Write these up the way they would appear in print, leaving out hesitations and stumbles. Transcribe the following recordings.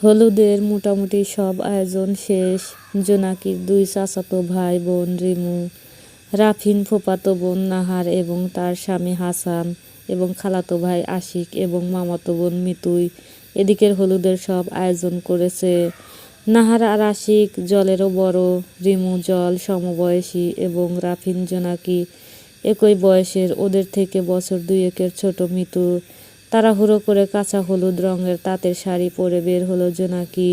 হলুদের মোটামুটি সব আয়োজন শেষ। জোনাকির 2 চাচাতো ভাই বোন রিমু, রাফিন ফুফাতো বোন নাহার এবং তার স্বামী হাসান এবং খালাতো ভাই আশিক এবং মামাতো বোন মিতুই এদিকের হলুদের সব আয়োজন করেছে। নাহার আর আশিক জলেরও বড়, রিমু জল সমবয়সী এবং রাফিন জোনাকি একই বয়সের। ওদের থেকে বছর 2-1 ছোট মিতু। তাড়াহুড়ো করে কাঁচা হলুদ রঙের তাঁতের শাড়ি পরে বের হলো জোনাকি।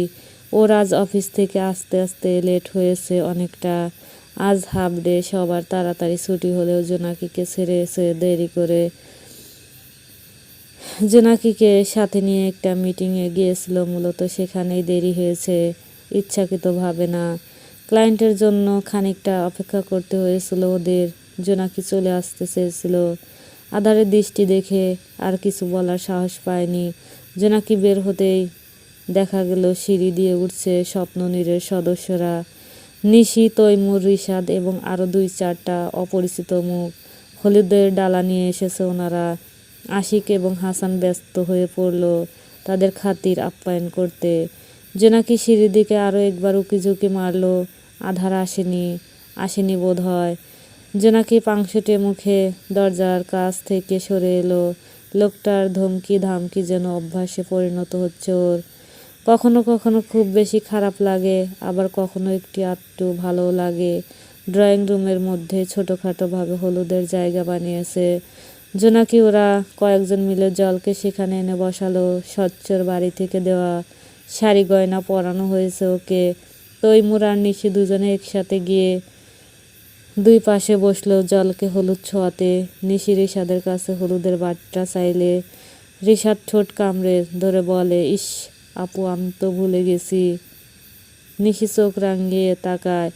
ওর আজ অফিস থেকে আসতে আসতে লেট হয়েছে অনেকটা। আজ হাফ ডে, সবার তাড়াতাড়ি ছুটি হলেও জোনাকিকে ছেড়ে এসে দেরি করে। জোনাকিকে সাথে নিয়ে একটা মিটিংয়ে গিয়েছিল, মূলত সেখানেই দেরি হয়েছে, ইচ্ছাকৃতভাবে না। ক্লায়েন্টের জন্য খানিকটা অপেক্ষা করতে হয়েছিল ওদের। জোনাকি চলে আসতে চেয়েছিল, আধারের দৃষ্টি দেখে আর কিছু বলার সাহস পায়নি। জোনাকি বের হতেই দেখা গেল সিঁড়ি দিয়ে উঠছে স্বপ্ননীড়ের সদস্যরা, নিশি, তৈমুর, রিশাদ এবং আরও 2-4টা অপরিচিত মুখ। হলুদের ডালা নিয়ে এসেছে ওনারা। আশিক এবং হাসান ব্যস্ত হয়ে পড়ল তাদের খাতির আপ্যায়ন করতে। জোনাকি সিঁড়ির দিকে আরও একবার উকিঝুঁকি মারল, আধার আসেনি বোধ হয়। জোনাকি পাংশুটে মুখে দরজার কাছ থেকে সরে এলো। লোকটার ধমকি ধামকি যেন অভ্যাসে পরিণত হচ্ছে ওর। কখনো কখনো খুব বেশি খারাপ লাগে, আবার কখনো একটু ভালোও লাগে। ড্রয়িং রুমের মধ্যে ছোটোখাটোভাবে হলুদের জায়গা বানিয়েছে জোনাকি। ওরা কয়েকজন মিলে জলকে সেখানে এনে বসালো। স্বচ্ছর বাড়ি থেকে দেওয়া শাড়ি গয়না পরানো হয়েছে ওকে। তৈমুর আর নিশি দুজনে একসাথে গিয়ে 2 পাশে বসলো জলকে হলুদ ছোঁয়াতে। নিশি রিশাদের কাছে হলুদের বাটিটা চাইলে রিশাদ ঠোঁট কামড়ে ধরে বলে, ইস আপু, আমি তো ভুলে গেছি। নিশি চোখ রাঙিয়ে তাকায়।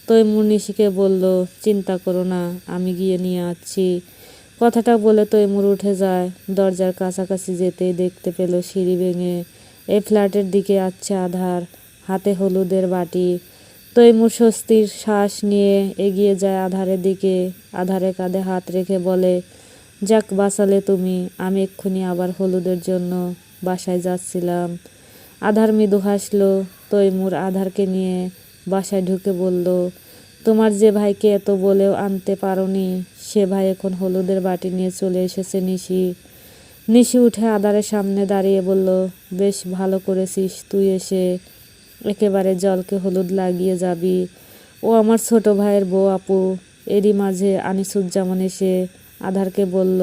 তৈমুর নিশিকে বলল, চিন্তা করো না, আমি গিয়ে নিয়ে আসছি। কথাটা বলে তৈমুর উঠে যায়। দরজার কাছাকাছি যেতেই দেখতে পেল সিঁড়ি ভেঙে এই ফ্ল্যাটের দিকে আসছে আধার, হাতে হলুদের বাটি। তৈমুর স্বস্তির শ্বাস নিয়ে এগিয়ে যায় আধারের দিকে। আধারে কাঁধে হাত রেখে বলে, যাক বাঁচালে তুমি, আমি এক্ষুনি আবার হলুদের জন্য বাসায় যাচ্ছিলাম। আধার মৃদু হাসলো। তৈমুর আধারকে নিয়ে বাসায় ঢুকে বলল, তোমার যে ভাইকে এত বলেও আনতে পারোনি, সে ভাই এখন হলুদের বাটি নিয়ে চলে এসেছে। নিশি উঠে আধারের সামনে দাঁড়িয়ে বলল, বেশ ভালো করেছিস তুই এসে, একেবারে জলকে হলুদ লাগিয়ে যাবি। ও আমার ছোট ভাইয়ের বউ আপু। এরই মাঝে আনিসুজ্জামান এসে আধারকে বলল,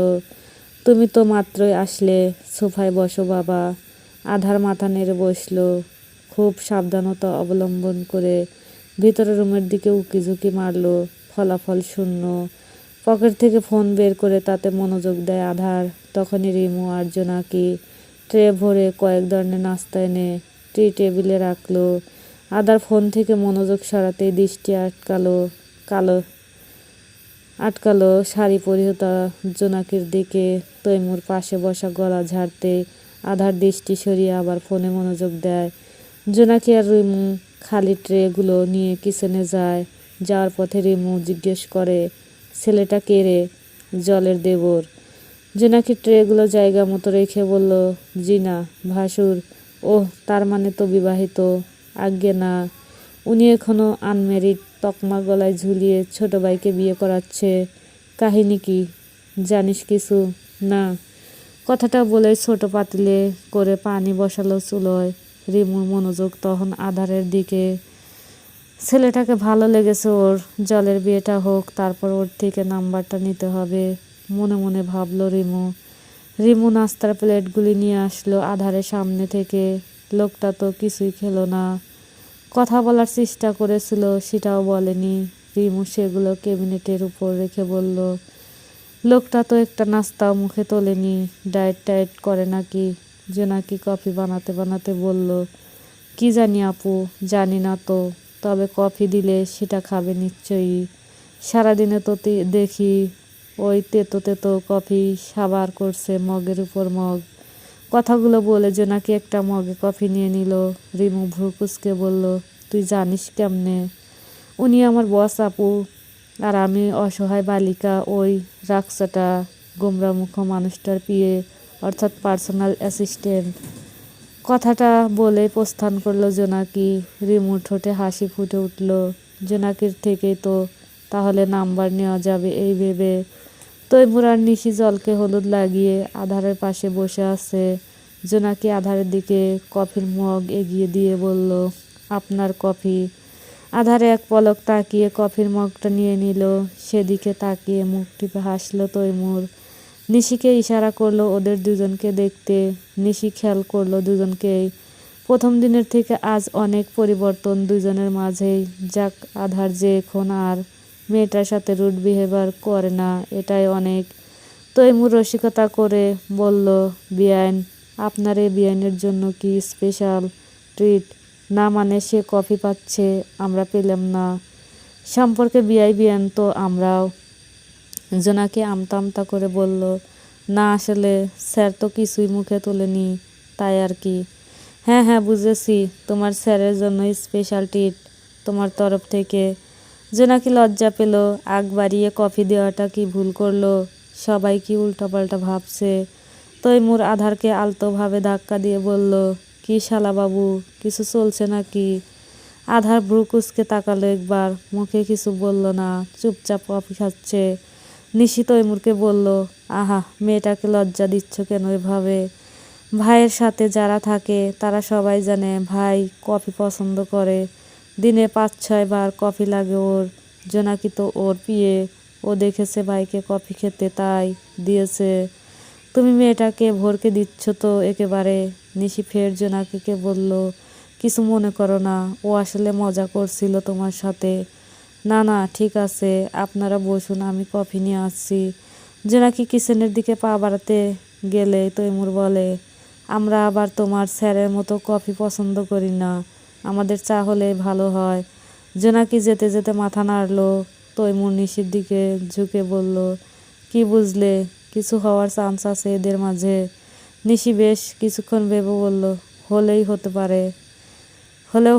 তুমি তো মাত্রই আসলে, সোফায় বসো বাবা। আধার মাথা নেড়ে বসল, খুব সাবধানতা অবলম্বন করে। ভিতরের রুমের দিকে উকিঝুঁকি মারল, ফলাফল শূন্য। পকেট থেকে ফোন বের করে তাতে মনোযোগ দেয় আধার। তখনই রিমু আর জোনাকি ট্রে ভরে কয়েক ধরনের নাস্তা এনে টি টেবিলে রাখলো। আধার ফোন থেকে মনোযোগ সরাতেই দৃষ্টি আটকালো শাড়ি পরিহিত জোনাকির দিকে। তৈমুর পাশে বসা গলা ঝাড়তে আধার দৃষ্টি সরিয়ে আবার ফোনে মনোযোগ দেয়। জোনাকি আর রিমু খালি ট্রেগুলো নিয়ে কিচেনে যায়। যাওয়ার পথে রিমু জিজ্ঞেস করে, ছেলেটা কে রে? জলের দেবর। জোনাকি ট্রেগুলো জায়গা মতো রেখে বলল, জি না, ভাসুর। ওহ, তার মানে তো বিবাহিত? আজ্ঞে না, উনি এখনো আনমেরিড, তকমা গলায় ঝুলিয়ে ছোট ভাইকে বিয়ে করাচ্ছে। কাহিনী কি, জানিস কিছু? না। কথাটা বলে ছোট পাতিলে করে পানি বসালো চুলোয়। রিমুর মনোযোগ তখন আধারের দিকে। ছেলেটাকে ভালো লেগেছে ওর, জলের বিয়েটা হোক, তারপর ওর থেকে নাম্বারটা নিতে হবে, মনে মনে ভাবলো রিমু নাস্তার প্লেটগুলি নিয়ে আসলো আধারের সামনে থেকে। লোকটা তো কিছুই খেলো না। কথা বলার চেষ্টা করেছিল, সেটাও বলেনি। রিমু সেগুলো ক্যাবিনেটের উপর রেখে বলল, লোকটা তো একটা নাস্তাও মুখে তোলেনি, ডায়েট করে নাকি? জোনাকি কফি বানাতে বানাতে বলল, কি জানি আপু, জানি না তো, তবে কফি দিলে সেটা খাবে নিশ্চয়ই। সারাদিনে তো দেখি ওই তেতো তেতো কফি সাবার করছে মগের উপর মগ। কথাগুলো বলে জোনাকি একটা মগে কফি নিয়ে নিল। রিমু ভ্রু কুঁচকে বলল, তুই জানিস কেমনে? উনি আমার বস আপু, আর আমি অসহায় বালিকা, ওই রাক্সাটা গোমরামুখ মানুষটার পিয়ে, অর্থাৎ পার্সোনাল অ্যাসিস্ট্যান্ট। কথাটা বলে প্রস্থান করলো জোনাকি। রিমুর ঠোঁটে হাসি ফুটে উঠল। জোনাকির থেকেই তো তাহলে নাম্বার নেওয়া যাবে এই ভেবে তৈমুর আর নিশি জলকে হলুদ লাগিয়ে আধারের পাশে বসে আছে। জোনাকি আধারের দিকে কফির মগ এগিয়ে দিয়ে বলল, আপনার কফি। আধারে এক পলক তাকিয়ে কফির মগটা নিয়ে নিল। সেদিকে তাকিয়ে মুখ টিপে হাসলো তৈমুর। নিশিকে ইশারা করলো ওদের দুজনকে দেখতে। নিশি খেয়াল করলো দুজনকেই। প্রথম দিনের থেকে আজ অনেক পরিবর্তন দুজনের মাঝেই। যাক, আধার যে এখন আর মেয়েটার সাথে রুড বিহেভিয়ার করে না, এটাই অনেক। তৈমুর রসিকতা করে বলল, বিয়ান, আপনার এই বিয়ানের জন্য কি স্পেশাল ট্রিট? না মানে সে কফি পাচ্ছে, আমরা পেলাম না। সম্পর্কে বিয়ান তো আমরাও। জোনাকি আমতা আমতা করে বলল, না আসলে স্যার তো কিছুই মুখে তোলেনি, তাই আর কি। হ্যাঁ হ্যাঁ বুঝেছি, তোমার স্যারের জন্য স্পেশাল ট্রিট তোমার তরফ থেকে। জোনাকি লজ্জা পেল। আগ বাড়িয়ে কফি দেওয়াটা কি ভুল করলো? সবাই কি উল্টাপাল্টা ভাবছে? তৈমুর আধারকে আলতোভাবে ধাক্কা দিয়ে বলল, কি শালাবাবু, কিছু চলছে নাকি? আধার ভ্রু কুঁচকে তাকালো একবার, মুখে কিছু বলল না, চুপচাপ কফি খাচ্ছে। নিশি তৈমুরকে বলল, আহা, মেয়েটাকে লজ্জা দিচ্ছ কেন এভাবে? ভাইয়ের সাথে যারা থাকে তারা সবাই জানে ভাই কফি পছন্দ করে। দিনে 5-6 বার কফি লাগে ওর। জোনাকি তো ওর পিয়ে, ও দেখেছে ভাইকে কফি খেতে তাই দিয়েছে। তুমি মেয়েটাকে ভরকে দিচ্ছ তো একেবারে। নিশি ফের জোনাকিকে বলল, কিছু মনে করো না, ও আসলে মজা করছিল তোমার সাথে। না না ঠিক আছে, আপনারা বসুন, আমি কফি নিয়ে আসছি। জোনাকি কিচেনের দিকে পা বাড়াতে গেলে তৈমুর বলে, আমরা আবার তোমার স্যারের মতো কফি পছন্দ করি না, আমাদের চা হলে ভালো হয়। জোনাকি যেতে যেতে মাথা নাড়ল। তৈমুর নিশির দিকে ঝুঁকে বলল, কি বুঝলে, কিছু হওয়ার চান্স আছে এদের মাঝে? নিশি বেশ কিছুক্ষণ ভেবে বলল, হলেও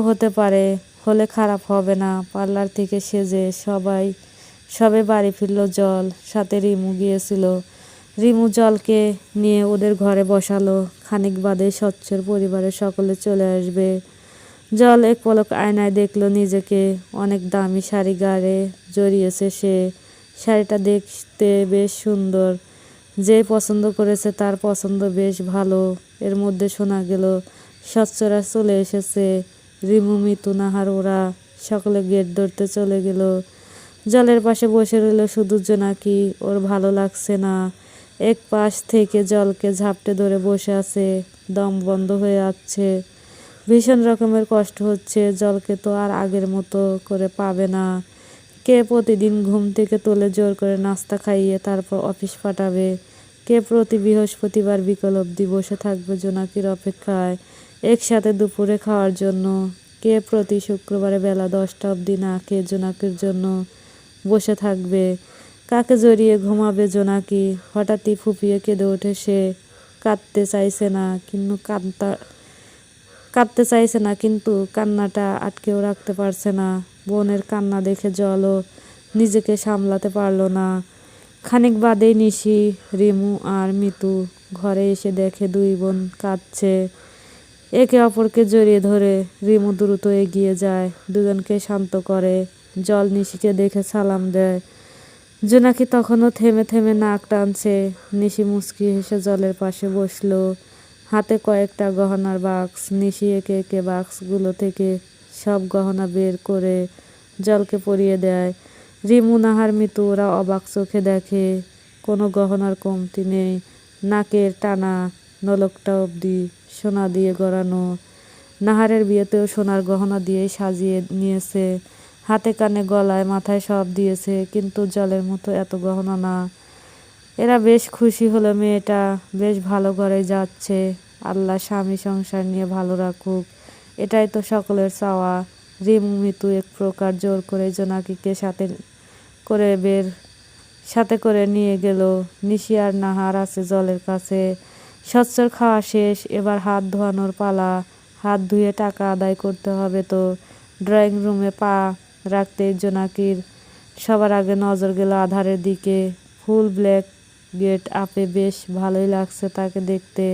হতে পারে, হলে খারাপ হবে না। পার্লার থেকে সেজে সবে বাড়ি ফিরল জল, সাথে রিমু গিয়েছিল। রিমু জলকে নিয়ে ওদের ঘরে বসালো। খানিক বাদে স্বচ্ছর পরিবারের সকলে চলে আসবে। জল এক পলক আয়নায় দেখলো নিজেকে। অনেক দামি শাড়ি গায়ে জড়িয়েছে সে। শাড়িটা দেখতে বেশ সুন্দর। যে পছন্দ করেছে তার পছন্দ বেশ ভালো। এর মধ্যে শোনা গেল স্বচ্ছরা চলে এসেছে। রিমু, মিতু, নাহার ওরা সকলে গেট ধরতে চলে গেল। জলের পাশে বসে রইল শুধু জোনাকি। ওর ভালো লাগছে না। এক পাশ থেকে জলকে ঝাপটে ধরে বসে আছে। দম বন্ধ হয়ে আসছে। ভীষণ রকমের কষ্ট হচ্ছে। জলকে তো আর আগের মতো করে পাবে না। কে প্রতিদিন ঘুম থেকে তুলে জোর করে নাস্তা খাইয়ে তারপর অফিস পাঠাবে? কে প্রতি বৃহস্পতিবার বিকেল অবধি বসে থাকবে জোনাকির অপেক্ষায় একসাথে দুপুরে খাওয়ার জন্য? কে প্রতি শুক্রবারে বেলা 10টা অবধি না খেয়ে জোনাকির জন্য বসে থাকবে? কাকে জড়িয়ে ঘুমাবে জোনাকি? হঠাৎই ফুঁপিয়ে কেঁদে ওঠে সে। কাঁদতে চাইছে না কিন্তু কান্নাটা আটকেও রাখতে পারছে না। বোনের কান্না দেখে জলও নিজেকে সামলাতে পারল না। খানিক বাদেই নিশি, রিমু আর মিতু ঘরে এসে দেখে দুই বোন কাঁদছে। একে অপরকে জড়িয়ে ধরে রিমু দ্রুত এগিয়ে যায়, দুজনকে শান্ত করে। জল নিশিকে দেখে সালাম দেয়। জোনাকি তখনও থেমে থেমে নাক টানছে। নিশি মুচকি হেসে জলের পাশে বসলো। হাতে কয়েকটা গহনার বাক্স। নিশি একে একে বাক্সগুলো থেকে সব গহনা বের করে জলকে পরিয়ে দেয়। রিমু, নাহার, মিতু ওরা অবাক চোখে দেখে। কোনো গহনার কমতি নেই। নাকের টানা নলকটা অবধি সোনা দিয়ে গড়ানো। নাহারের বিয়েতেও সোনার গহনা দিয়েই সাজিয়ে নিয়েছে। হাতে কানে গলায় মাথায় সব দিয়েছে, কিন্তু জলের মতো এত গহনা না। এরা বেশ খুশি হলো। মেয়েটা বেশ ভালো ঘরে যাচ্ছে। আল্লাহ স্বামী সংসার নিয়ে ভালো রাখুক, এটাই তো সকলের চাওয়া। রিমু, মিতু এক প্রকার জোর করে জোনাকিকে সাথে করে নিয়ে গেল। নিশি আর নাহার আছে জলের কাছে। স্বচ্ছর খাওয়া শেষ, এবার হাত ধোয়ানোর পালা। হাত ধুয়ে টাকা আদায় করতে হবে তো। ড্রয়িং রুমে পা রাখতেই জোনাকির সবার আগে নজর গেল আধারের দিকে। ফুল ব্ল্যাক গেট আপে বেশ ভালোই লাগছে তাকে দেখতে।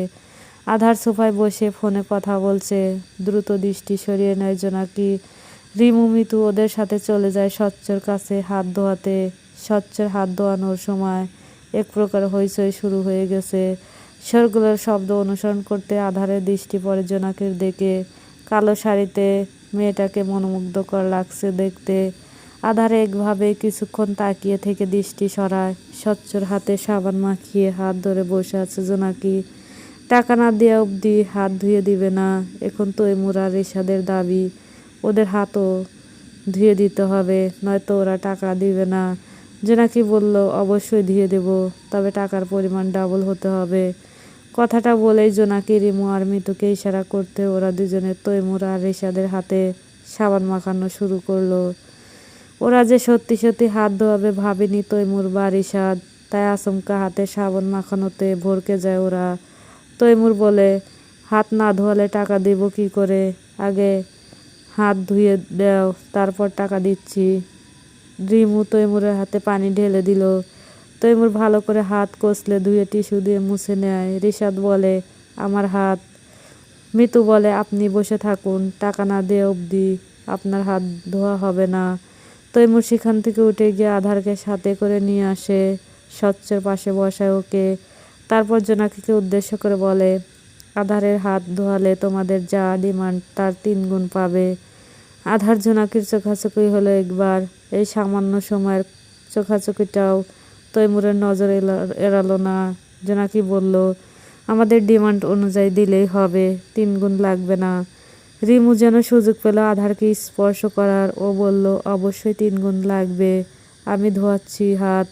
আধার সোফায় বসে ফোনে কথা বলছে। দ্রুত দৃষ্টি সরিয়ে নেয় জোনাকি। রিমু মিতু ওদের সাথে চলে যায় স্বচ্ছর কাছে হাত ধোয়াতে। স্বচ্ছর হাত ধোয়ানোর সময় এক প্রকার হইচই শুরু হয়ে গেছে। স্বরগুলোর শব্দ অনুসরণ করতে আধারের দৃষ্টি পড়ে জোনাকির দিকে। কালো শাড়িতে মেয়েটাকে মনোমুগ্ধকর লাগছে দেখতে। আধারে একভাবে কিছুক্ষণ তাকিয়ে থেকে দৃষ্টি সরায়। স্বচ্ছর হাতে সাবান মাখিয়ে হাত ধরে বসে আছে জোনাকি। টাকা না দেওয়া অবধি হাত ধুয়ে দিবে না। এখন তৈমুর আর রিশাদের দাবি ওদের হাতও ধুয়ে দিতে হবে, নয়তো ওরা টাকা দিবে না। জোনাকি বলল, অবশ্যই ধুয়ে দেব, তবে টাকার পরিমাণ ডাবল হতে হবে। কথাটা বলেই জোনাকি রিমু আর মিতুকে ইশারা করতে ওরা দুজনে তৈমুর আর রিশাদের হাতে সাবান মাখানো শুরু করলো। ওরা যে সত্যি সত্যি হাত ধোয়াবে ভাবেনি তৈমুর বা রিশাদ, তাই আচমকা হাতে সাবান মাখানোতে ভড়কে যায় ওরা। তৈমুর বলে, হাত না ধোয়ালে টাকা দেব কি করে? আগে হাত ধুয়ে দাও, তারপর টাকা দিচ্ছি। রিমু তৈমুরের হাতে পানি ঢেলে দিল। তৈমুর ভালো করে হাত কষলে ধুয়ে টিস্যু দিয়ে মুছে নেয়। রিশাদ বলে, আমার হাত। মিতু বলে, আপনি বসে থাকুন, টাকা না দেওয়া অবধি আপনার হাত ধোয়া হবে না। তৈমুর সেখান থেকে উঠে গিয়ে আধারকে সাথে করে নিয়ে আসে, স্বচ্ছর পাশে বসায় ওকে। তারপর জোনাকিকে উদ্দেশ্য করে বলে, আধারের হাত ধোয়ালে তোমাদের যা ডিমান্ড তার 3 গুণ পাবে। আধার জোনাকির চোখাচোখি হলো একবার। এই সামান্য সময়ের চোখাচোখিটাও তৈমুরের নজর এড়ালো না। জোনাকি বলল, আমাদের ডিমান্ড অনুযায়ী দিলেই হবে, 3 গুণ লাগবে না। রিমু যেন সুযোগ পেল আধারকে স্পর্শ করার। ও বলল, অবশ্যই 3 গুণ লাগবে, আমি ধোয়াচ্ছি হাত।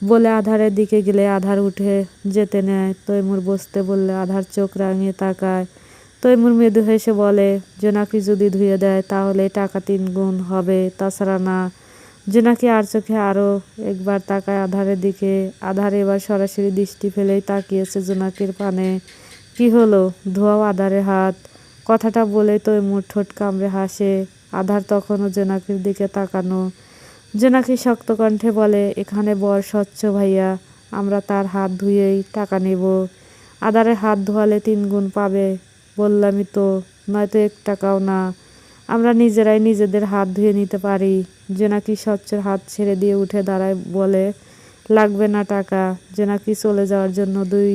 বলে আধারের দিকে গেলে আধার উঠে যেতে নেয়। তৈমুর বসতে বললে আধার চোখ রাঙিয়ে তাকায়। তৈমুর মৃদু হেসে বলে, জোনাকি যদি ধুয়ে দেয় তাহলে টাকা 3 গুণ হবে, তাছাড়া না। জোনাকি আর চোখে আরও একবার তাকায় আধারের দিকে। আধার এবার সরাসরি দৃষ্টি ফেলেই তাকিয়েছে জোনাকির পানে। কি হলো, ধোয়াও আধারের হাত? কথাটা বলে তৈমুর ঠোঁট কামড়ে হাসে। আধার তখনও জোনাকির দিকে তাকানো। জোনাকি শক্ত কণ্ঠে বলে, এখানে বর স্বচ্ছ ভাইয়া, আমরা তার হাত ধুয়েই টাকা নেব। আধারের হাত ধোয়ালে 3 গুণ পাবে বললামই তো, নয়তো 1 টাকাও না। আমরা নিজেরাই নিজেদের হাত ধুয়ে নিতে পারি। জোনাকি স্বচ্ছর হাত ছেড়ে দিয়ে উঠে দাঁড়ায়, বলে, লাগবে না টাকা। জোনাকি চলে যাওয়ার জন্য 2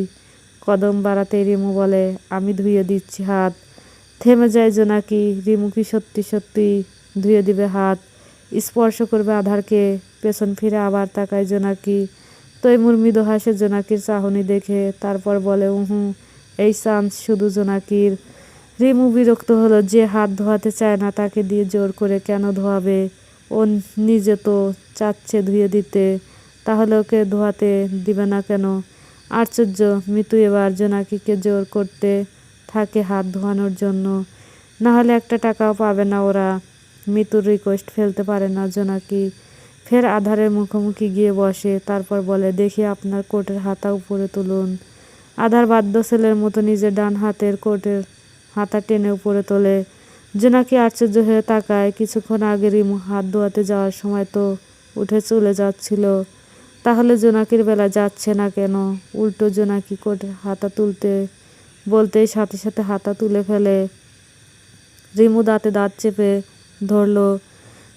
কদম বাড়াতেই রিমু বলে, আমি ধুয়ে দিচ্ছি হাত। থেমে যায় জোনাকি। রিমু কি সত্যি সত্যি ধুয়ে দিবে হাত? স্পর্শ করবে আধারকে? পেছন ফিরে আবার তাকায় জোনাকি। তৈমুর মৃদু হাসে জোনাকির চাহনি দেখে, তারপর বলে, উহু, এই চান্স শুধু জোনাকির। রিমু বিরক্ত হলো। যে হাত ধোয়াতে চায় না তাকে দিয়ে জোর করে কেন ধোয়াবে? ও নিজে তো চাচ্ছে ধুয়ে দিতে, তাহলে ওকে ধোয়াতে দিবে না কেন? আশ্চর্য। মিতু এবার জোনাকিকে জোর করতে থাকে হাত ধোয়ানোর জন্য, না হলে 1 টাকাও পাবে না ওরা। মিতুর রিকোয়েস্ট ফেলতে পারে না জোনাকি। ফের আধারের মুখোমুখি গিয়ে বসে, তারপর বলে, দেখি আপনার কোটের হাতা উপরে তুলুন। আধার বাধ্য ছেলের মতো নিজের ডান হাতের কোটের হাতা টেনে উপরে তোলে। জোনাকি আশ্চর্য হয়ে তাকায়। কিছুক্ষণ আগে রিমু হাত ধোয়াতে যাওয়ার সময় তো উঠে চলে যাচ্ছিল, তাহলে জোনাকির বেলা যাচ্ছে না কেন? উল্টো জোনাকি কোটের হাতা তুলতে বলতেই সাথে সাথে হাতা তুলে ফেলে। রিমু দাঁতে দাঁত চেপে ধরল।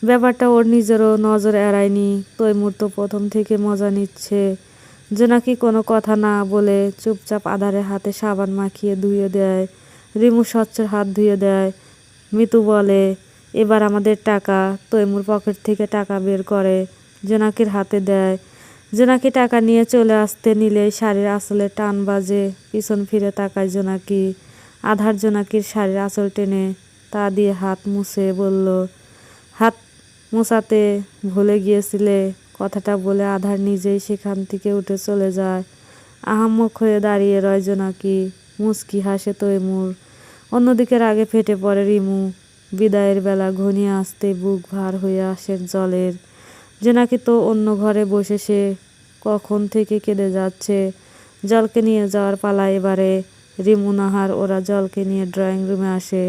ব্যাপারটা ওর নিজেরও নজর এড়ায়নি। তৈমুর তো প্রথম থেকে মজা নিচ্ছে। জোনাকি কোনো কথা না বলে চুপচাপ আধারের হাতে সাবান মাখিয়ে ধুয়ে দেয়। রিমু স্বচ্ছর হাত ধুয়ে দেয়। মিতু বলে, এবার আমাদের টাকা। তৈমুর পকেট থেকে টাকা বের করে জোনাকির হাতে দেয়। জোনাকি টাকা নিয়ে চলে আসতে নিলেই শাড়ির আঁচলে টান বাজে। পিছন ফিরে তাকায় জোনাকি। আধার জোনাকির শাড়ির আঁচল টেনে তা দিয়ে হাত মুছে বলল, হাত মোছাতে ভুলে গিয়েছিলে। কথাটা বলে আধার নিজেই সেখান থেকে উঠে চলে যায়। আহাম্মক হয়ে দাঁড়িয়ে রয় জোনাকি। মুচকি হাসে তৈমুর। অন্যদিকে রাগে ফেটে পড়ে রিমু। বিদায়ের বেলা ঘনিয়ে আসতে বুক ভার হয়ে আসে জলের। জোনাকি তো অন্য ঘরে বসে সে কখন থেকে কেঁদে যাচ্ছে। জলকে নিয়ে যাওয়ার পালা এবারে। রিমু নাহার ওরা জলকে নিয়ে ড্রয়িং রুমে আসে।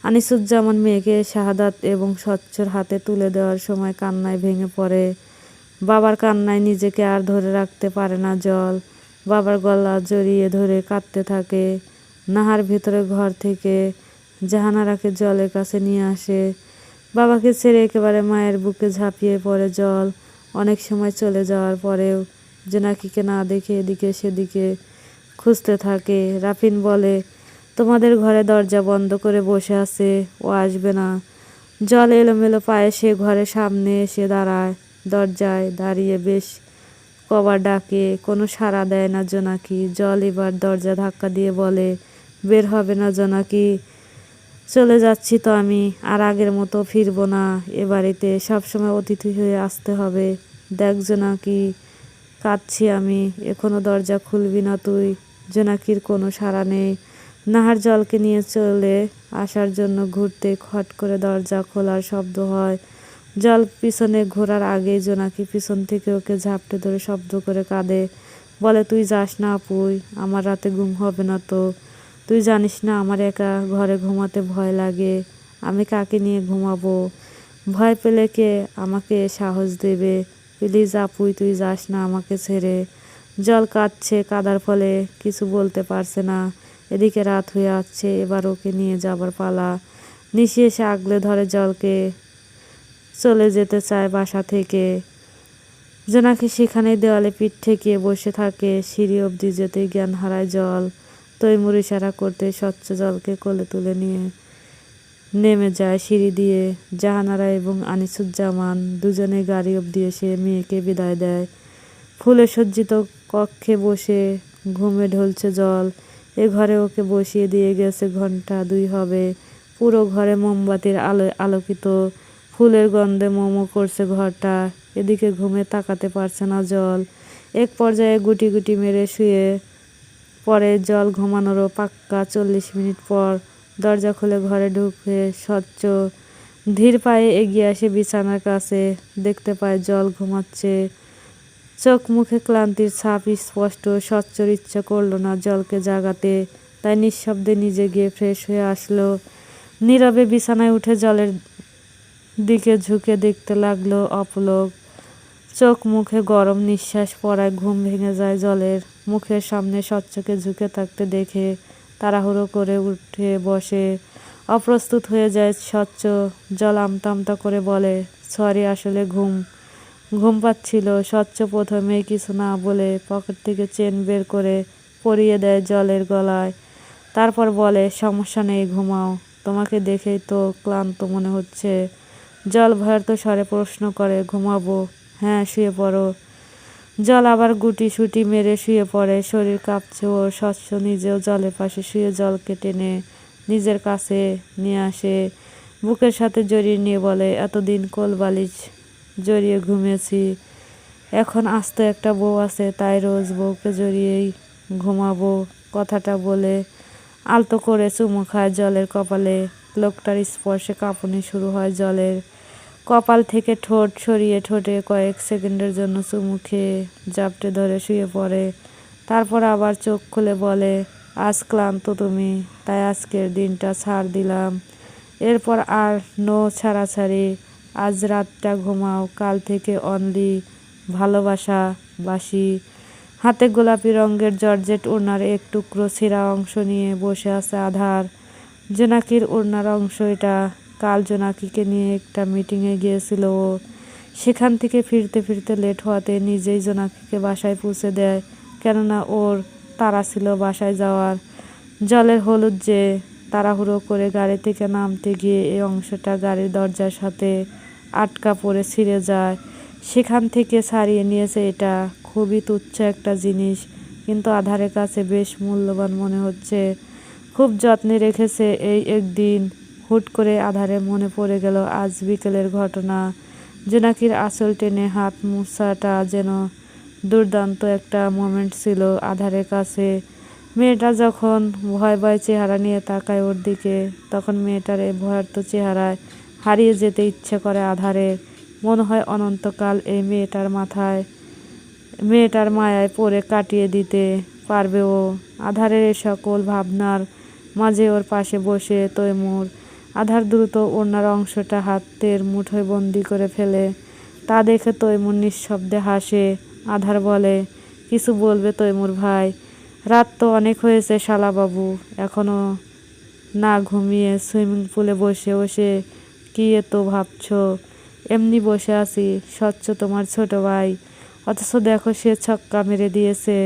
আনিসুজ্জামান মেয়েকে শাহাদাত এবং স্বচ্ছর হাতে তুলে দেওয়ার সময় কান্নায় ভেঙে পড়ে। বাবার কান্নায় নিজেকে আর ধরে রাখতে পারে না জল। বাবার গলা জড়িয়ে ধরে কাঁদতে থাকে। নাহার ভেতরে ঘর থেকে জাহানারাকে জলের কাছে নিয়ে আসে। বাবাকে ছেড়ে একেবারে মায়ের বুকে ঝাঁপিয়ে পড়ে জল। অনেক সময় চলে যাওয়ার পরেও জোনাকিকে না দেখে এদিকে সেদিকে খুঁজতে থাকে। রাফিন বলে, তোমাদের ঘরে দরজা বন্ধ করে বসে আছে, ও আসবে না। জল এলোমেলো পায়ে সে ঘরের সামনে এসে দাঁড়ায়। দরজায় দাঁড়িয়ে বেশ কবার ডাকে, কোনো সাড়া দেয় না জোনাকি। জল এবার দরজা ধাক্কা দিয়ে বলে, বের হবে না জোনাকি? চলে যাচ্ছি তো আমি, আর আগের মতো ফিরবো না। এ বাড়িতে সবসময় অতিথি হয়ে আসতে হবে। দেখ জোনাকি, কাঁদছি আমি, এখনো দরজা খুলবি না তুই? জোনাকির কোনো সাড়া নেই। নাহার জলকে নিয়ে চলে আসার জন্য ঘুরতে খট করে দরজা খোলার শব্দ হয়। জল পিছনে ঘোরার আগেই জোনাকি পিছন থেকে ওকে ঝাপটে ধরে শব্দ করে কাঁদে। বলে, তুই যাস না আপুই, আমার রাতে ঘুম হবে না তো? তুই জানিস না আমার একা ঘরে ঘুমাতে ভয় লাগে। আমি কাকে নিয়ে ঘুমাবো? ভয় পেলে কে আমাকে সাহস দেবে? প্লিজ আপুই, তুই যাস না আমাকে ছেড়ে। জল কাঁদছে, কাদার ফলে কিছু বলতে পারছে না। এদিকে রাত হয়ে আসছে, এবার ওকে নিয়ে যাবার পালা। নিশি এসে আগলে ধরে জলকে, চলে যেতে চায় বাসা থেকে। জোনাকি সেখানে দেওয়ালে পিঠ ঠেকিয়ে বসে থাকে। সিঁড়ি অবধি যেতেই জ্ঞান হারায় জল। তৈমুর ইশারা করতে স্বচ্ছ জলকে কোলে তুলে নিয়ে নেমে যায় সিঁড়ি দিয়ে। জাহানারা এবং আনিসুজ্জামান দুজনে গাড়ি অবধি এসে মেয়েকে বিদায় দেয়। ফুলে সজ্জিত কক্ষে বসে ঘুমে ঢলছে জল। এ ঘরে ওকে বসিয়ে দিয়ে গেছে ঘন্টা 2 হবে। পুরো ঘরে মোমবাতির আলোয় আলোকিত। ফুলের গন্ধে মোমো করছে ঘরটা। এদিকে ঘুমে তাকাতে পারছে না জল। এক পর্যায়ে গুটি গুটি মেরে শুয়ে পরে জল। ঘুমানোরও পাক্কা 40 মিনিট পর দরজা খুলে ঘরে ঢুকে স্বচ্ছ ধীর পায়ে এগিয়ে আসে বিছানার কাছে। দেখতে পায় জল ঘুমাচ্ছে। চোখ মুখে ক্লান্তির ছাপ স্পষ্ট। স্বচ্ছর ইচ্ছা করলো না জলকে জাগাতে, তাই নিঃশব্দে নিজে গিয়ে ফ্রেশ হয়ে আসলো। নীরবে বিছানায় উঠে জলের দিকে ঝুঁকে দেখতে লাগলো অপলক। চোখ মুখে গরম নিঃশ্বাস পড়ায় ঘুম ভেঙে যায় জলের। মুখের সামনে স্বচ্ছকে ঝুঁকে থাকতে দেখে তাড়াহুড়ো করে উঠে বসে। অপ্রস্তুত হয়ে যায় স্বচ্ছ। জল আমতা আমতা করে বলে, সরি, আসলে ঘুম পাচ্ছিল। স্বচ্ছ প্রথমেই কিছু না বলে পকেট থেকে চেন বের করে পরিয়ে দেয় জলের গলায়। তারপর বলে, সমস্যা নেই, ঘুমাও। তোমাকে দেখেই তো ক্লান্ত মনে হচ্ছে। জল ভয়ার্ত স্বরে প্রশ্ন করে, ঘুমাবো? হ্যাঁ, শুয়ে পড়ো। জল আবার গুটি সুটি মেরে শুয়ে পড়ে। শরীর কাঁপছে ওর। স্বচ্ছ নিজেও জলের পাশে শুয়ে জলকে টেনে নিজের কাছে নিয়ে আসে। বুকের সাথে জড়িয়ে নিয়ে বলে, এতদিন কোলবালিশ জড়িয়ে ঘুমিয়েছি, এখন আস্ত একটা বউ আছে, তাই রোজ বউকে জড়িয়েই ঘুমাবো। কথাটা বলে আলতো করে চুমু খায় জলের কপালে। লোকটার স্পর্শে কাঁপুনি শুরু হয় জলের। কপাল থেকে ঠোঁট সরিয়ে ঠোঁটে কয়েক সেকেন্ডের জন্য চুমু খেয়ে জাপটে ধরে শুয়ে পড়ে। তারপর আবার চোখ খুলে বলে, আজ ক্লান্ত তুমি, তাই আজকের দিনটা ছাড় দিলাম। এরপর আর নো ছাড়াছাড়ি। আজ রাতটা ঘুমাও, কাল থেকে অনলি ভালোবাসা বাসি। হাতে গোলাপি রঙের জর্জেট ওড়নার এক টুকরো ছেঁড়া অংশ নিয়ে বসে আছে আধার। জোনাকির ওড়নার অংশ এটা। কাল জোনাকিকে নিয়ে একটা মিটিংয়ে গিয়েছিল ও। সেখান থেকে ফিরতে ফিরতে লেট হওয়াতে নিজেই জোনাকিকে বাসায় পৌঁছে দেয়, কেননা ওর তাড়া ছিল বাসায় যাওয়ার। জলের হলুদ যে তাড়াহুড়ো করে গাড়ি থেকে নামতে গিয়ে এই অংশটা গাড়ির দরজার সাথে আটকা পড়ে ছিঁড়ে যায়। সেখান থেকে ছাড়িয়ে নিয়েছে এটা। খুবই তুচ্ছ একটা জিনিস, কিন্তু আধারের কাছে বেশ মূল্যবান মনে হচ্ছে। খুব যত্নে রেখেছে এই একদিন। হুট করে আধারে মনে পড়ে গেল আজ বিকেলের ঘটনা। জোনাকির আঁচল টেনে হাত মুছাটা যেন দুর্দান্ত একটা মোমেন্ট ছিল আধারের কাছে। মেয়েটা যখন ভয় ভয় চেহারা নিয়ে তাকায় ওর দিকে, তখন মেয়েটার এই ভয়ার্ত চেহারায় হারিয়ে যেতে ইচ্ছে করে আধারের। মনে হয় অনন্তকাল এই মেয়েটার মায়ায় পড়ে কাটিয়ে দিতে পারবে ও। আধারের এই সকল ভাবনার মাঝে ওর পাশে বসে তৈমুর। আধার দ্রুত ওড়নার অংশটা হাতের মুঠোয় বন্দি করে ফেলে। তা দেখে তৈমুর নিঃশব্দে হাসে। আধার বলে, কিছু বলবে তৈমুর ভাই? রাত তো অনেক হয়েছে শালাবাবু, এখনো না ঘুমিয়ে সুইমিং পুলে বসে বসে কি এত ভাবছো? এমনি বসে আছি, স্বচ্ছ তোমার ছোট ভাই, অথচ দেখো সে ছক্কা মেরে দিয়েছে।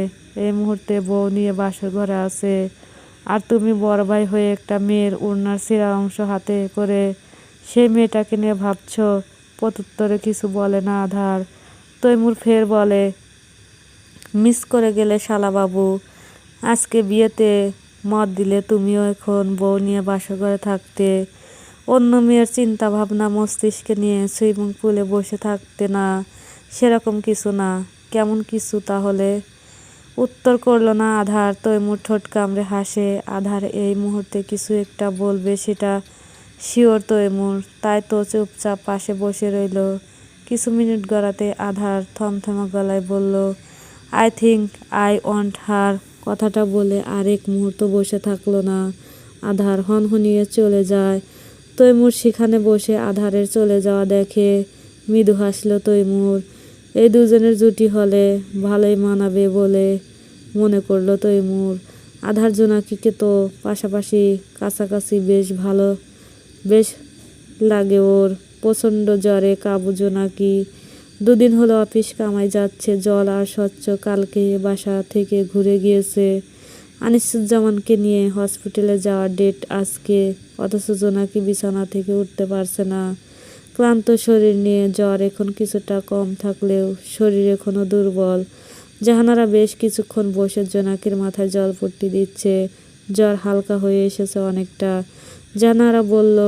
এই মুহূর্তে বউ নিয়ে বাসর ঘরে আছে, আর তুমি বড় ভাই হয়ে একটা মেয়ের ওড়নার ছেঁড়া অংশ হাতে করে সেই মেয়েটাকে নিয়ে ভাবছো। প্রত্যুত্তরে কিছু বলে না আধার। তৈমুর ফের বলে, মিস করে গেলে শালাবাবু, আজকে বিয়েতে মত দিলে তুমিও এখন বউ নিয়ে বাসর ঘরে থাকতে, অন্য মেয়ের চিন্তা ভাবনা মস্তিষ্কে নিয়ে সুইমিং পুলে বসে থাকতে না? সেরকম কিছু না। কেমন কিছু তাহলে? উত্তর করলো না আধার। তৈমুর ঠোঁট কামড়ে হাসে। আধার এই মুহূর্তে কিছু একটা বলবে সেটা শিওর তৈমুর, তাই তো চুপচাপ পাশে বসে রইল। কিছু মিনিট গড়াতে আধার থমথমে গলায় বলল, আই থিঙ্ক আই ওয়ান্ট হার। কথাটা বলে আর এক মুহূর্ত বসে থাকলো না। আধার হনহনিয়ে চলে যায়। তৈমুর সেখানে বসে আধারের চলে যাওয়া দেখে মৃদু হাসল তৈমুর। এই দুজনের জুটি হলে ভালোই মানাবে বলে মনে করলো তৈমুর। আধার জোনাকিকে তো পাশাপাশি কাছাকাছি বেশ লাগে ওর। প্রচণ্ড জ্বরে কাবু জোনাকি। দুদিন হলো অফিস কামাই যাচ্ছে জল আর স্বচ্ছ কালকে বাসা থেকে ঘুরে গিয়েছে। আনিসুজ্জামানকে নিয়ে হসপিটালে যাওয়ার ডেট আজকে, অথচ জোনাকি বিছানা থেকে উঠতে পারছে না। ক্লান্ত শরীর নিয়ে জ্বর এখন কিছুটা কম থাকলেও শরীর এখনও দুর্বল। জাহানারা বেশ কিছুক্ষণ বসে জোনাকির মাথায় জলপট্টি দিচ্ছে। জ্বর হালকা হয়ে এসেছে অনেকটা। জাহানারা বলল,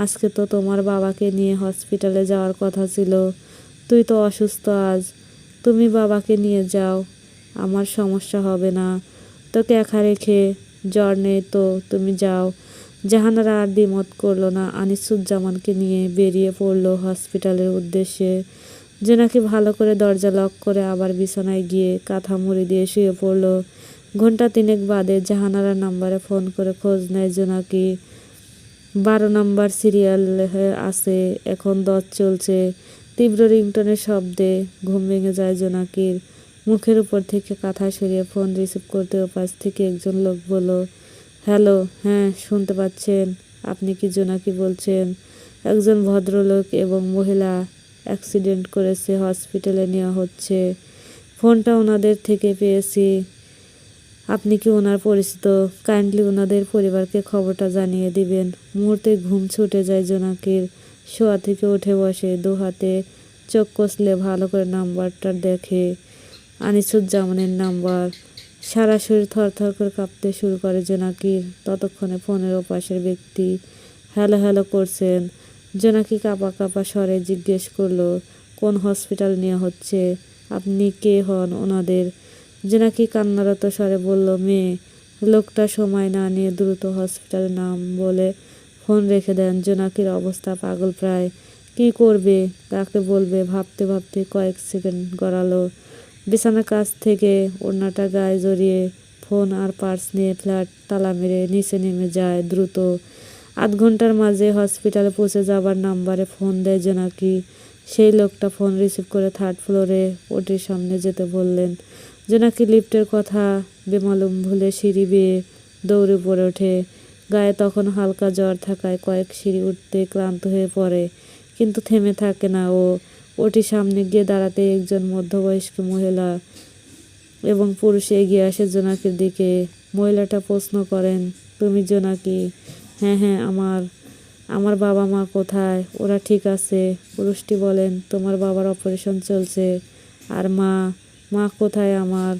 আজকে তো তোমার বাবাকে নিয়ে হসপিটালে যাওয়ার কথা ছিল, তুই তো অসুস্থ আজ, তুমি বাবাকে নিয়ে যাও, আমার সমস্যা হবে না, তোকে একা রেখে। জ্বর নেই তো, তুমি যাও। জাহানারা আর দ্বিমত করলো না, আনিসুজ্জামানকে নিয়ে বেরিয়ে পড়লো হসপিটালের উদ্দেশ্যে। জোনাকি ভালো করে দরজা লক করে আবার বিছানায় গিয়ে কাঁথা মুড়ি দিয়ে শুয়ে পড়লো। ঘন্টা 3 বাদে জাহানারার নাম্বারে ফোন করে খোঁজ নেয় জোনাকি। 12 নম্বর সিরিয়াল আছে, এখন 10 চলছে। তীব্র রিংটনের শব্দে ঘুম ভেঙে যায় জোনাকির। মুখের উপর থেকে কাঁথা সরিয়ে ফোন রিসিভ করতে ওপাশ থেকে একজন লোক বলল, হ্যালো, হ্যাঁ শুনতে পাচ্ছেন, আপনি কি জোনাকি বলছেন? একজন ভদ্রলোক এবং মহিলা অ্যাক্সিডেন্ট করেছে, হসপিটালে নেওয়া হচ্ছে। ফোনটা ওনাদের থেকে পেয়েছি। আপনি কি ওনার পরিচিত? কাইন্ডলি ওনাদের পরিবারকে খবরটা জানিয়ে দিবেন। মুহূর্তে ঘুম ছুটে যায় জোনাকির। শোয়া থেকে উঠে বসে, দু হাতে চোখ কষলে ভালো করে নাম্বারটা দেখে। আনিসুজ্জামানের নাম্বার। সারা শরীর থরথর করে কাঁপতে শুরু করে জোনাকির। ততক্ষণে ফোনের ওপাশের ব্যক্তি হ্যালো হ্যালো করছেন। জোনাকি কাঁপা কাঁপা স্বরে জিজ্ঞেস করলো, কোন হসপিটাল নেওয়া হচ্ছে? আপনি কে হন ওনাদের? জোনাকি কান্নারত স্বরে বলল, মেয়ে। লোকটা সময় না নিয়ে দ্রুত হসপিটালের নাম বলে ফোন রেখে দেন। জোনাকির অবস্থা পাগল প্রায়। কি করবে, কাকে বলবে ভাবতে ভাবতে কয়েক সেকেন্ড গড়ালো। বিছানার কাছ থেকে ওড়নাটা গায়ে জড়িয়ে ফোন আর পার্স নিয়ে ফ্ল্যাট তালা মেরে নিচে নেমে যায় দ্রুত। আধ ঘন্টার মাঝে হসপিটালে পৌঁছে যাবার নাম্বারে ফোন দেয় জোনাকি। সেই লোকটা ফোন রিসিভ করে 3rd ফ্লোরে ওটির সামনে যেতে বললেন। জোনাকি লিফটের কথা বেমালুম ভুলে সিঁড়ি বেয়ে দৌড়ে পড়ে ওঠে। গায়ে তখন হালকা জ্বর থাকায় কয়েক সিঁড়ি উঠতে ক্লান্ত হয়ে পড়ে, কিন্তু থেমে থাকে না ও। ওটির সামনে গিয়ে দাঁড়াতে একজন মধ্যবয়স্ক মহিলা এবং পুরুষ এগিয়ে আসে জোনাকির দিকে। মহিলাটা প্রশ্ন করেন, তুমি জোনাকি? হ্যাঁ হ্যাঁ, আমার বাবা মা কোথায়? ওরা ঠিক আছে। পুরুষটি বলেন, তোমার বাবার অপারেশন চলছে। আর মা? মা কোথায় আমার?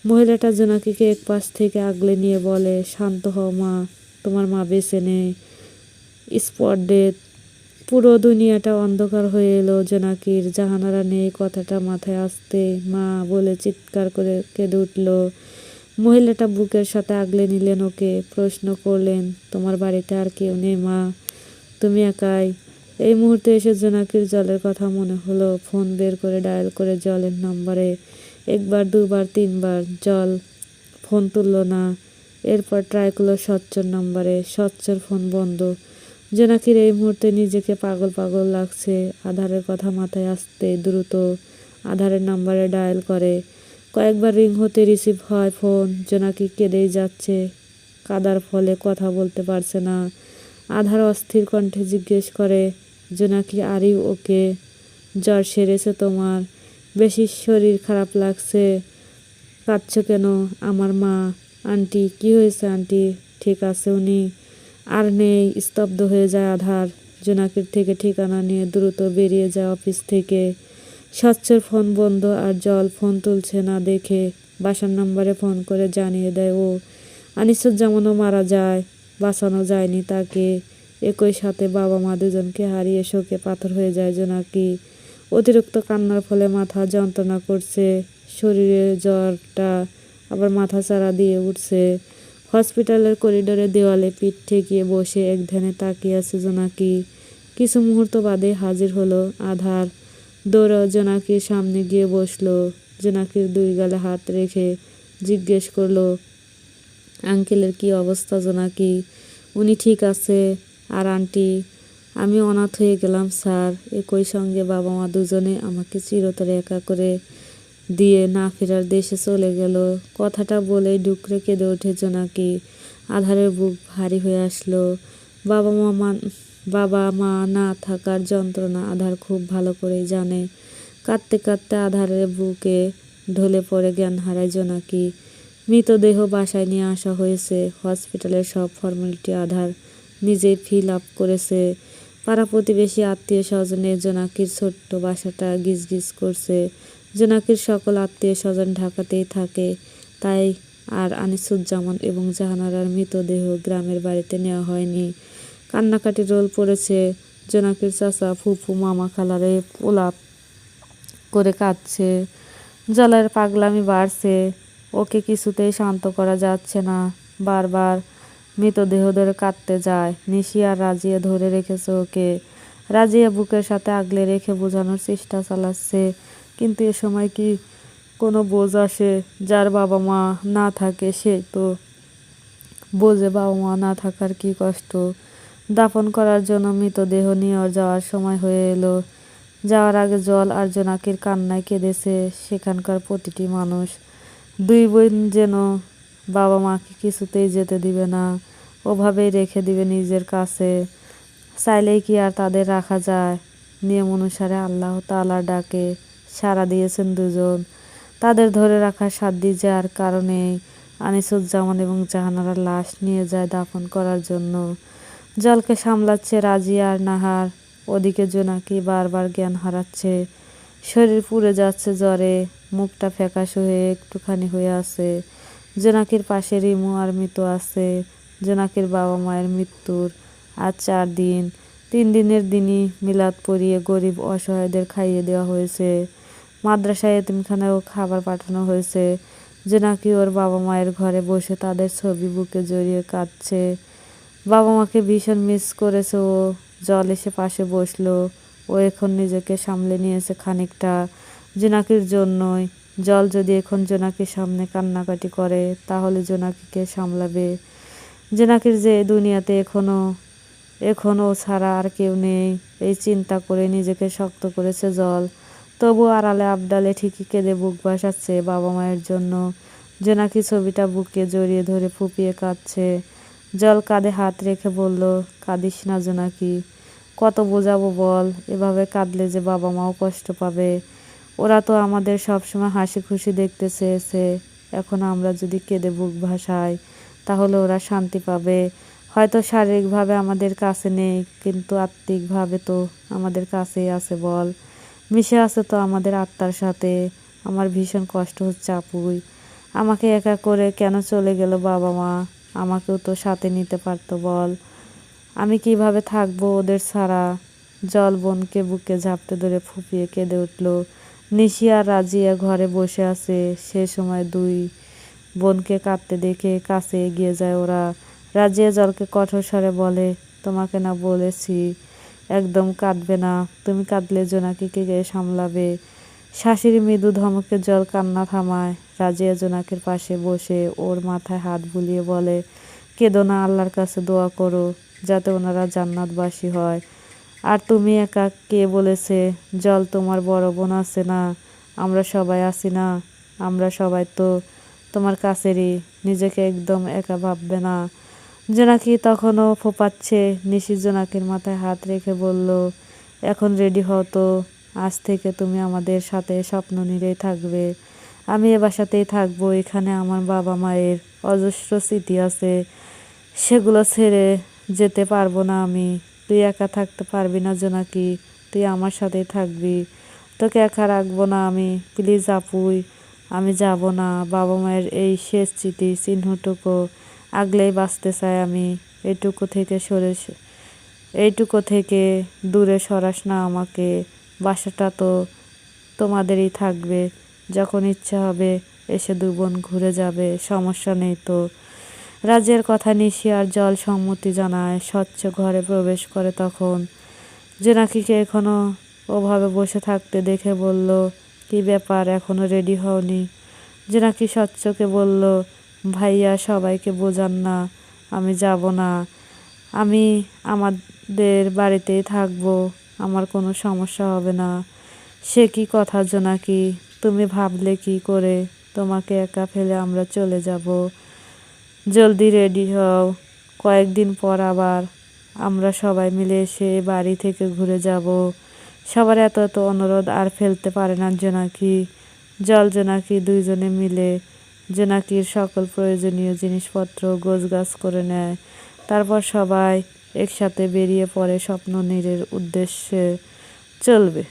মহিলাটা জোনাকিকে এক পাশ থেকে আগলে নিয়ে বলে, শান্ত হও মা, তোমার মা বেঁচে নেই, স্পট ডেথ। পুরো দুনিয়াটা অন্ধকার হয়ে এলো জোনাকির। জাহানারা নেই কথাটা মাথায় আসতে মা বলে চিৎকার করে কেঁদে উঠল। মহিলাটা বুকের সাথে আগলে নিলেন ওকে। প্রশ্ন করলেন, তোমার বাড়িতে আর কেউ নেই মা? তুমি একাই? এই মুহূর্তে এসে জোনাকির জলের কথা মনে হলো। ফোন বের করে ডায়াল করে জলের নাম্বারে 1 বার 2 বার 3 বার। জল ফোন তুলল না। এরপর ট্রাই করলো স্বচ্ছর নাম্বারে। স্বচ্ছর ফোন বন্ধ। জোনাকির এই মুহূর্তে নিজেকে পাগল পাগল লাগছে। আধারের কথা মাথায় আসতে দ্রুত আধারের নাম্বারে ডায়াল করে। কয়েকবার রিং হতে রিসিভ হয় ফোন। জোনাকি কেঁদেই যাচ্ছে, কাদার ফলে কথা বলতে পারছে না। আধার অস্থির কণ্ঠে জিজ্ঞেস করে, জোনাকি আরি ওকে? জ্বর সেরেছে তোমার? বেশি শরীর খারাপ লাগছে? কাঁদছো কেন? আমার মা। আন্টি, কি হয়েছে আন্টি? ঠিক আছে উনি? আর নেই। স্তব্ধ হয়ে যায় আধার। জোনাকির থেকে ঠিকানা নিয়ে দ্রুত বেরিয়ে যায় অফিস থেকে। স্বচ্ছর ফোন বন্ধ আর জল ফোন তুলছে না দেখে বাসার নাম্বারে ফোন করে জানিয়ে দেয় ও। আনিসুজ্জামানও মারা যায়, বাঁচানো যায়নি তাকে। একই সাথে বাবা মা দুজনকে হারিয়ে শোকে পাথর হয়ে যায় জোনাকি। অতিরিক্ত কান্নার ফলে মাথা যন্ত্রণা করছে, শরীরে জ্বরটা আবার মাথা চাড়া দিয়ে উঠছে। হসপিটালের করিডোরে দেওয়ালে পিঠ ঠেকিয়ে বসে এক ধ্যানে তাকিয়ে আছে জোনাকি। কিছু মুহূর্ত বাদে হাজির হলো আধার। দৌড়ে জোনাকির সামনে গিয়ে বসলো। জোনাকির দুই গালে হাত রেখে জিজ্ঞেস করলো, আঙ্কেলের কি অবস্থা জোনাকি? উনি ঠিক আছে। আর আন্টি? আমি অনাথ হয়ে গেলাম স্যার। একই সঙ্গে বাবা মা দুজনে আমাকে চিরতরে একা করে দিয়ে না ফেরার দেশে চলে গেল। কথাটা বলেই ডুকরে কেঁদে ওঠে জোনাকি। আধারের বুক ভারী হয়ে আসলো। বাবা মা না থাকার যন্ত্রণা আধার খুব ভালো করেই জানে। কাঁদতে কাঁদতে আধারের বুকে ঢলে পড়ে জ্ঞান হারায় জোনাকি। মৃতদেহ বাসায় নিয়ে আসা হয়েছে। হসপিটালের সব ফর্মালিটি আধার নিজেই ফিল আপ করেছে। পাড়া প্রতিবেশী আত্মীয় স্বজনে জোনাকির ছোট্ট বাসাটা গিজগিজ করছে। জোনাকির সকল আত্মীয় স্বজন ঢাকাতেই থাকে, তাই আর আনিসুজ্জামান এবং জাহানারার মৃতদেহ গ্রামের বাড়িতে নেওয়া হয়নি। কান্নাকাটি রোল পড়েছে। জোনাকির চাচা, ফুফু, মামা, খালারে পোলাপ করে কাঁদছে। জলের পাগলামি বাড়ছে। ওকে কিছুতেই শান্ত করা যাচ্ছে না। বারবার মৃতদেহ ধরে কাঁদতে যায়। নিশি আর রাজিয়া ধরে রেখেছে ওকে। রাজিয়া বুকের সাথে আগলে রেখে বোঝানোর চেষ্টা চালাচ্ছে, কিন্তু এ সময় কি কোনো বোঝ আসে? যার বাবা মা না থাকে সে তো বোঝে বাবা মা না থাকার কি কষ্ট। দাফন করার জন্য মৃতদেহ নিয়ে যাওয়ার সময় হয়ে এলো। যাওয়ার আগে জল আর জোনাকির কান্নায় কেঁদেছে সেখানকার প্রতিটি মানুষ। দুই বোন যেন বাবা মাকে কিছুতেই যেতে দিবে না, ওভাবেই রেখে দিবে নিজের কাছে। চাইলেই কি আর তাদের রাখা যায়? নিয়ম অনুসারে আল্লাহ তাআলার ডাকে সাড়া দিয়েছেন দুজন। তাদের ধরে রাখার সাধ্য যার কারণে আনিসুজ্জামান এবং জাহানারার লাশ নিয়ে যায় দাফন করার জন্য। জলকে সামলাচ্ছে রাজিয়া আর নাহার। ওদিকে জোনাকি বারবার জ্ঞান হারাচ্ছে। শরীর পুড়ে যাচ্ছে জ্বরে, মুখটা ফ্যাকাশে হয়ে একটুখানি হয়ে আছে। জোনাকির পাশে রিমু আর মিতু আছে। জোনাকির বাবা মায়ের মৃত্যুর আজ 4 দিন। 3 দিনের দিনই মিলাদ পড়িয়ে গরিব অসহায়দের খাইয়ে দেওয়া হয়েছে। মাদ্রাসায় এতিমখানায়ও খাবার পাঠানো হয়েছে। জোনাকি ওর বাবা মায়ের ঘরে বসে তাদের ছবি বুকে জড়িয়ে কাঁদছে। বাবা মাকে ভীষণ মিস করেছে ও। জল এসে পাশে বসলো। ও এখন নিজেকে সামলে নিয়েছে খানিকটা জোনাকির জন্যই। জল যদি এখন জোনাকির সামনে কান্নাকাটি করে তাহলে জোনাকিকে সামলাবে? জোনাকির যে দুনিয়াতে এখনো ছাড়া আর কেউ নেই, এই চিন্তা করে নিজেকে শক্ত করেছে জল। তবু আড়ালে আবডালে ঠিকই কেঁদে বুক ভাসাচ্ছে বাবা মায়ের জন্য। জোনাকি ছবিটা বুকে জড়িয়ে ধরে ফুপিয়ে কাঁদছে। জল কাঁধে হাত রেখে বলল, কাঁদিস না জোনাকি, কত বোঝাবো বল? এভাবে কাঁদলে যে বাবা মাও কষ্ট পাবে। ওরা তো আমাদের সবসময় হাসি খুশি দেখতে চেয়েছে। এখন আমরা যদি কেঁদে বুক ভাসাই তাহলে ওরা শান্তি পাবে। হয়তো শারীরিকভাবে আমাদের কাছে নেই, কিন্তু আত্মিকভাবে তো আমাদের কাছেই আছে বল। মিশে আছে তো আমাদের আত্মার সাথে। আমার ভীষণ কষ্ট হচ্ছে আপুই। আমাকে একা করে কেন চলে গেল বাবা মা? আমাকেও তো সাথে নিতে পারতো বল। আমি কিভাবে থাকবো ওদের ছাড়া? জল বোনকে বুকে ঝাপটে ধরে ফুঁপিয়ে কেঁদে উঠল। নিশি আর রাজিয়া ঘরে বসে আছে। সে সময় দুই বোনকে কাঁদতে দেখে কাছে এগিয়ে যায় ওরা। রাজিয়া জলকে কঠোর স্বরে বলে, তোমাকে না বলেছি একদম কাঁদবে না? তুমি কাঁদলে জোনাকিকে কে সামলাবে? শাশুড়ি মৃদু ধমকে জল কান্না থামায়। রাজিয়া জোনাকির পাশে বসে ওর মাথায় হাত বুলিয়ে বলে, কেঁদো না, আল্লাহর কাছে দোয়া করো যাতে ওনারা জান্নাতবাসী হয়। আর তুমি একা? কে বলেছে? জল, তোমার বড় বোন আছে না? আমরা সবাই আছি না? আমরা সবাই তো তোমার কাছেরই, নিজেকে একদম একা ভাববে না। জোনাকি তখনও ফোঁপাচ্ছে। নিশি জোনাকির মাথায় হাত রেখে বলল, এখন রেডি হও তো, আজ থেকে তুমি আমাদের সাথে স্বপ্ন নিরেই থাকবে। আমি এ বাসাতেই থাকবো। এখানে আমার বাবা মায়ের অজস্র স্মৃতি আছে, সেগুলো ছেড়ে যেতে পারবো না আমি। তুই একা থাকতে পারবি না জোনাকি, তুই আমার সাথেই থাকবি। তোকে একা রাখবো না আমি, প্লিজ আপুই। আমি যাব না। বাবা মায়ের এই শেষ স্মৃতি চিহ্নটুকু আগলেই বাঁচতে চাই আমি। এইটুকু থেকে দূরে সরাস না আমাকে। বাসাটা তো তোমাদেরই থাকবে। যখন ইচ্ছা হবে এসে দুবোন ঘুরে যাবে, সমস্যা নেই তো। রাজের কথা নিশি আর জল সম্মতি জানায়। স্বচ্ছ ঘরে প্রবেশ করে তখন জোনাকিকে এখনো ওভাবে বসে থাকতে দেখে বলল, কি ব্যাপার, এখনো রেডি হওনি? জোনাকি স্বচ্ছকে বলল, ভাইয়া সবাইকে বোঝান না আমি যাব না। আমি আমাদের বাড়িতেই থাকবো, আমার কোনো সমস্যা হবে না। সে কি কথা জোনাকি, তুমি ভাবলে কি করে তোমাকে একা ফেলে আমরা চলে যাব? জলদি রেডি হও, কয়েকদিন পর আবার আমরা সবাই মিলে এসে বাড়ি থেকে ঘুরে যাব। সবার এত এত অনুরোধ আর ফেলতে পারে না জোনাকি। জোনাকি দুইজনে মিলে জোনাকির সকল প্রয়োজনীয় জিনিসপত্র গোছগাছ করে নেয়। তারপর সবাই একসাথে বেরিয়ে পড়ে স্বপ্ন নীড়ের উদ্দেশ্যে চলবে।